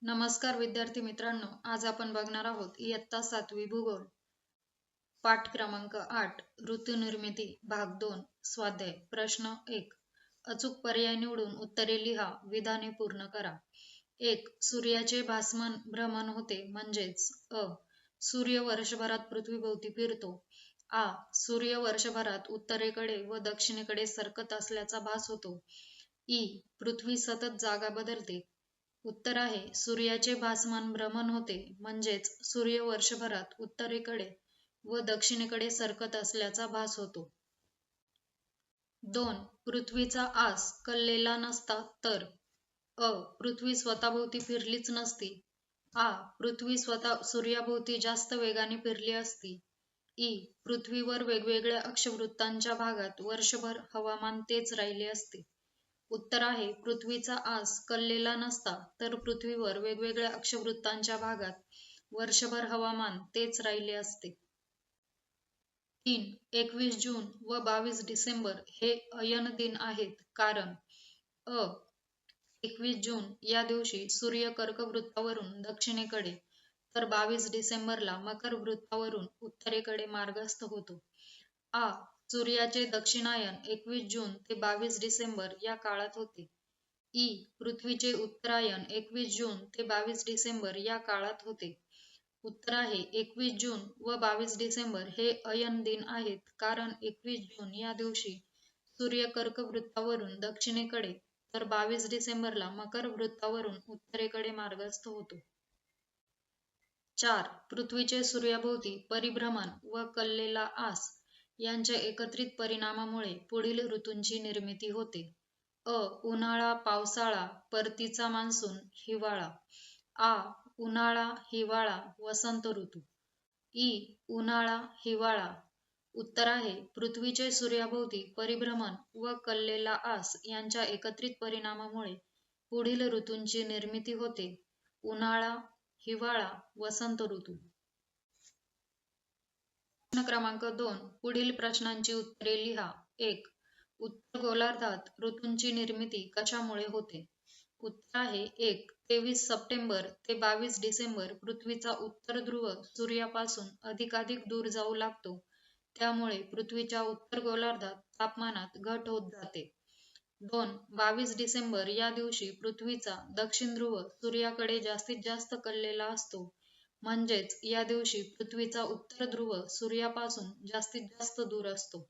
नमस्कार विद्यार्थी मित्रांनो, आज आपण बघणार आहोत इयत्ता 7वी भूगोल, पाठ क्रमांक 8, ऋतुनिर्मिती, भाग 2, स्वाध्याय. प्रश्न 1. अचूक पर्याय निवडून उत्तरे लिहा. विधाने पूर्ण करा. 1. सूर्याचे भासमान भ्रमण होते म्हणजेच अ. सूर्य वर्षभरात पृथ्वीभोवती फिरतो. आ. सूर्य वर्षभरात उत्तरेकडे व दक्षिणेकडे सरकत असल्याचा भास होतो. ई. पृथ्वी सतत जागा बदलते. उत्तर आहे सूर्याचे भासमान भ्रमण होते म्हणजेच सूर्य वर्षभरात उत्तरेकडे व दक्षिणेकडे सरकत असल्याचा भास होतो. 2. पृथ्वीचा आस कललेला नसता तर अ. पृथ्वी स्वतःभोवती फिरलीच नसती. आ. पृथ्वी स्वतः सूर्याभोवती जास्त वेगाने फिरली असती. ई. पृथ्वीवर वेगवेगळ्या अक्षवृत्तांच्या भागात वर्षभर हवामान तेच राहिले असते. उत्तर आहे पृथ्वीचा आस कललेला नसता तर पृथ्वीवर वेगवेगळ्या अक्षवृत्तांच्या भागात वर्षभर हवामान तेच राहिले असते. 3. 21 जून व 22 डिसेंबर हे अयन दिन आहेत कारण अ. 21 जून या दिवशी सूर्य कर्क वृत्तावरून दक्षिणेकडे तर 22 डिसेंबरला मकर वृत्तावरून उत्तरेकडे मार्गस्थ होतो. आ. सूर्याचे दक्षिणायन 21 जून ते 22 डिसेंबर या काळात होते. ई. पृथ्वीचे उत्तरायण 21 जून ते 22 डिसेंबर या काळात होते. उत्तर आहे 21 जून व 22 डिसेंबर हे अयन दिन आहेत कारण 21 जून या दिवशी सूर्य कर्क वृत्तावरून दक्षिणेकडे तर 22 डिसेंबरला मकर वृत्तावरून उत्तरेकडे मार्गस्थ होतो. 4. पृथ्वीचे सूर्याभोवती परिभ्रमण व कललेला आस यांच्या एकत्रित परिणामामुळे पुढील ऋतूंची निर्मिती होते. अ. उन्हाळा, पावसाळा, परतीचा मान्सून, हिवाळा. आ. उन्हाळा, हिवाळा, वसंत ऋतू. ई. उन्हाळा, हिवाळा. उत्तर आहे पृथ्वीचे सूर्याभोवती परिभ्रमण व कललेला आस यांच्या एकत्रित परिणामामुळे पुढील ऋतूंची निर्मिती होते. उन्हाळा, हिवाळा, वसंत ऋतू. प्रश्न क्रमांक 2. पुढील प्रश्नांची उत्तरे लिहा. 1. उत्तर गोलार्धात ऋतूंची निर्मिती कशामुळे होते? उत्तर आहे 1. 23 सप्टेंबर ते 22 डिसेंबर पृथ्वीचा उत्तर ध्रुव सूर्यापासून अधिकाधिक दूर जाऊ लागतो. त्यामुळे पृथ्वीच्या उत्तर गोलार्धात तापमानात घट होत जाते. 2. 22 डिसेंबर या दिवशी पृथ्वीचा दक्षिण ध्रुव सूर्याकडे जास्तीत जास्त कललेला असतो. म्हणजेच या दिवशी पृथ्वीचा उत्तर ध्रुव सूर्यापासून जास्तीत जास्त दूर असतो.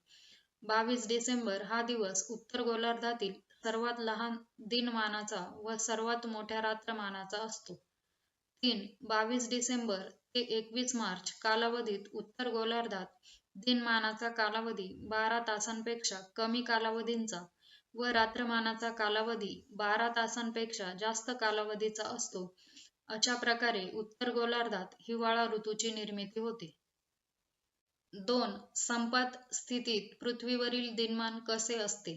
22 डिसेंबर हा दिवस उत्तर गोलार्धातील सर्वात लहान दिनमानाचा व सर्वात मोठ्या रात्रमानाचा असतो. 3. 22 डिसेंबर ते 21 मार्च कालावधीत उत्तर गोलार्धात दिनमानाचा कालावधी 12 तासांपेक्षा कमी कालावधींचा व रात्रमानाचा कालावधी 12 तासांपेक्षा जास्त कालावधीचा असतो. अशा प्रकारे उत्तर गोलार्धात हिवाळा ऋतूची निर्मिती होते. 2. संपात स्थितीत पृथ्वीवरील दिनमान कसे असते?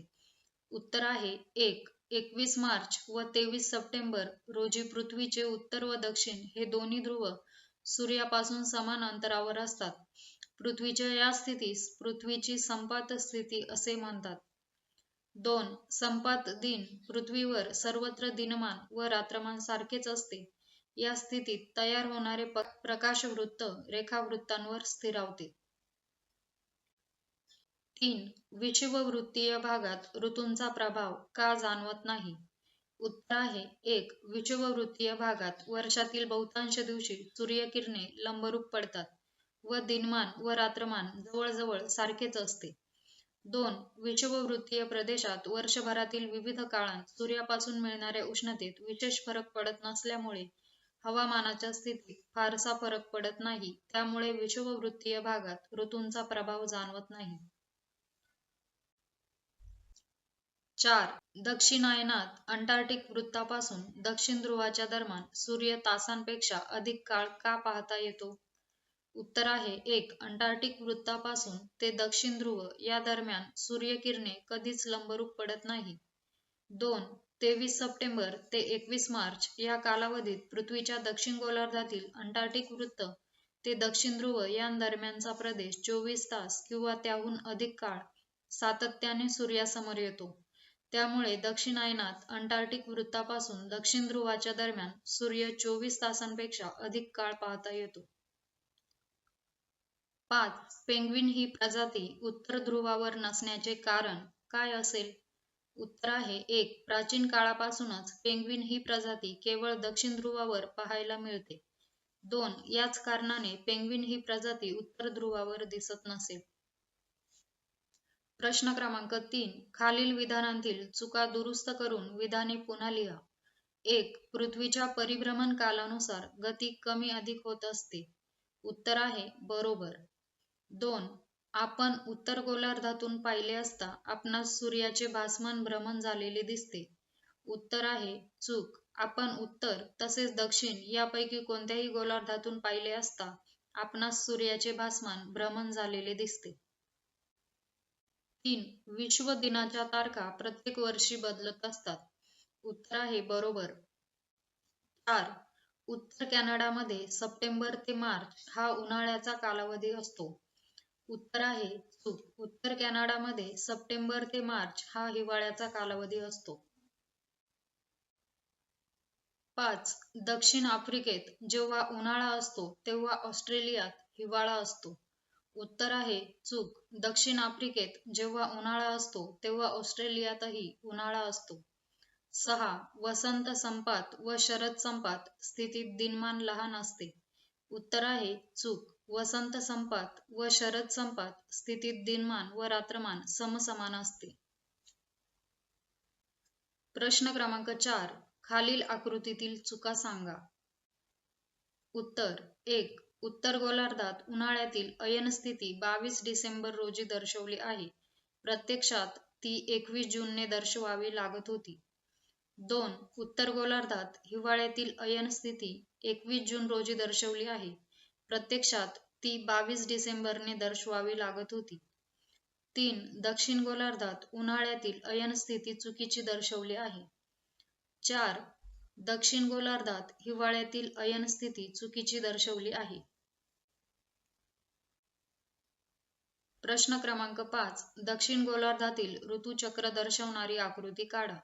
उत्तर आहे 1. 21 मार्च व 23 सप्टेंबर रोजी पृथ्वीचे उत्तर व दक्षिण हे दोन्ही ध्रुव सूर्यापासून समान अंतरावर असतात. पृथ्वीच्या या स्थितीस पृथ्वीची संपात स्थिती असे म्हणतात. 2. संपात दिन पृथ्वीवर सर्वत्र दिनमान व रात्रमान सारखेच असते. या स्थितीत तयार होणारे प्रकाशवृत्त रेखावृत्तांवर स्थिरावते. 3. विषुववृत्तीय भागात ऋतूंचा प्रभाव का जाणवत नाही? उत्तर आहे 1. विषुववृत्तीय भागात वर्षातील बहुतांश दिवशी सूर्यकिरणे लंबरूप पडतात व दिनमान व रात्रमान जवळजवळ सारखेच असते. 2. विषुववृत्तीय प्रदेशात वर्षभरातील विविध काळांत सूर्यापासून मिळणाऱ्या उष्णतेत विशेष फरक पडत नसल्यामुळे हवामानाच्या स्थितीत फारसा फरक पडत नाही. त्यामुळे विषुववृत्तीय भागात ऋतूंचा प्रभाव जाणवत नाही. 4. दक्षिणायनात अंटार्क्टिक वृत्तापासून दक्षिण ध्रुवाच्या दरम्यान सूर्य तासांपेक्षा अधिक काळ का पाहता येतो? उत्तर आहे 1. अंटार्क्टिक वृत्तापासून ते दक्षिण ध्रुव या दरम्यान सूर्यकिरणे कधीच लंबरूप पडत नाही. 2. 23 सप्टेंबर ते 21 मार्च या कालावधीत पृथ्वीच्या दक्षिण गोलार्धातील अंटार्क्टिक वृत्त ते दक्षिण ध्रुव यांदरम्यानचा प्रदेश 24 तास किंवा त्याहून अधिक काळ सातत्याने सूर्यासमोर येतो. त्यामुळे दक्षिणायनात अंटार्क्टिक वृत्तापासून दक्षिण ध्रुवाच्या दरम्यान सूर्य 24 तासांपेक्षा अधिक काळ पाहता येतो. 5. पेंग्विन ही प्रजाती उत्तर ध्रुवावर नसण्याचे कारण काय असेल? उत्तर आहे 1. प्राचीन काळापासूनच पेंग्विन ही प्रजाती केवळ दक्षिण ध्रुवावर पाहायला मिळते. 2. याच कारणाने पेंग्विन ही प्रजाती उत्तर ध्रुवावर दिसत नसेल. प्रश्न क्रमांक 3. खालील विधानांतील चुका दुरुस्त करून विधाने पुन्हा लिहा. 1. पृथ्वीच्या परिभ्रमण कालानुसार गती कमी अधिक होत असते. उत्तर आहे बरोबर. 2. आपण उत्तर गोलार्धातून पाहिले असता आपणास सूर्याचे भासमान भ्रमण झालेले दिसते. उत्तर आहे चूक. आपण उत्तर तसेच दक्षिण यापैकी कोणत्याही गोलार्धातून पाहिले असता आपणास सूर्याचे भासमान भ्रमण झालेले दिसते. 3. विश्व दिनाच्या तारखा प्रत्येक वर्षी बदलत असतात. उत्तर आहे बरोबर. 4. उत्तर कॅनडामध्ये सप्टेंबर ते मार्च हा उन्हाळ्याचा कालावधी असतो. उत्तर आहे चूक. उत्तर कॅनडामध्ये सप्टेंबर ते मार्च हा हिवाळ्याचा कालावधी असतो. 5. दक्षिण आफ्रिकेत जेव्हा उन्हाळा असतो तेव्हा ऑस्ट्रेलियात हिवाळा असतो. उत्तर आहे चूक. दक्षिण आफ्रिकेत जेव्हा उन्हाळा असतो तेव्हा ऑस्ट्रेलियातही उन्हाळा असतो. 6. वसंत संपात व शरद संपात स्थितीत दिनमान लहान असते. उत्तर आहे चूक. वसंत संपात व शरद संपात स्थितीत दिनमान व रात्रमान समसमान असते. प्रश्न क्रमांक 4. खालील आकृतीतील चुका सांगा. उत्तर 1. उत्तर गोलार्धात उन्हाळ्यातील अयन स्थिती 22 डिसेंबर रोजी दर्शवली आहे. प्रत्यक्षात ती 21 जूनने दर्शवावी लागत होती. 2. उत्तर गोलार्धात हिवाळ्यातील अयन स्थिती 21 जून रोजी दर्शवली आहे. प्रत्यक्षात ती 22 डिसेंबरने दर्शवावी लागत होती. 3. दक्षिण गोलार्धात उन्हाळ्यातील अयन स्थिती चुकीची दर्शवली आहे. 4. दक्षिण गोलार्धात हिवाळ्यातील अयन स्थिती चुकीची दर्शवली आहे. प्रश्न क्रमांक 5. दक्षिण गोलार्धातील ऋतुचक्र दर्शवणारी आकृती काढा.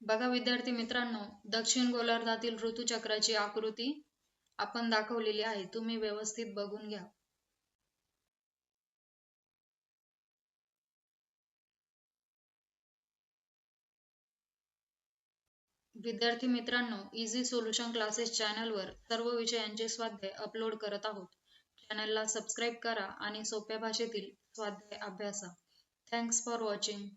बघा विद्यार्थी मित्रांनो, दक्षिण गोलार्धातील ऋतुचक्राची आकृती आपण दाखवलेली आहे. तुम्ही व्यवस्थित बघून घ्या. विद्यार्थी मित्रांनो, इझी सोल्युशन क्लासेस चॅनलवर सर्व विषयांचे स्वाध्याय अपलोड करत आहोत. चॅनलला सबस्क्राईब करा आणि सोप्या भाषेतील स्वाध्याय अभ्यासा. Thanks for watching.